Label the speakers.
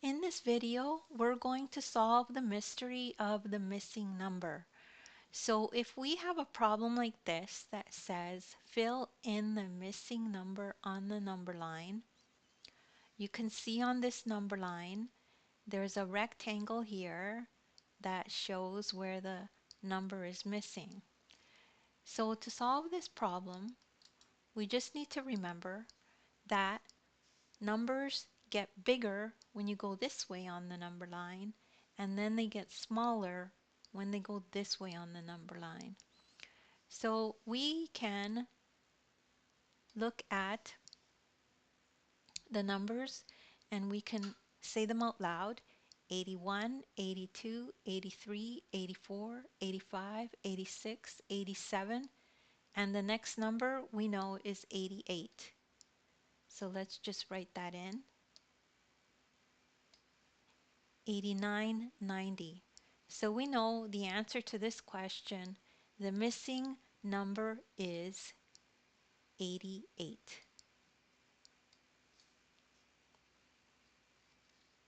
Speaker 1: In this video, we're going to solve the mystery of the missing number. So if we have a problem like this that says fill in the missing number on the number line, you can see on this number line there's a rectangle here that shows where the number is missing. So to solve this problem, we just need to remember that numbers get bigger when you go this way on the number line, and then they get smaller when they go this way on the number line. So we can look at the numbers and we can say them out loud. 81, 82, 83, 84, 85, 86, 87, and the next number we know is 88. So let's just write that in. 89, 90. So we know the answer to this question. The missing number is 88.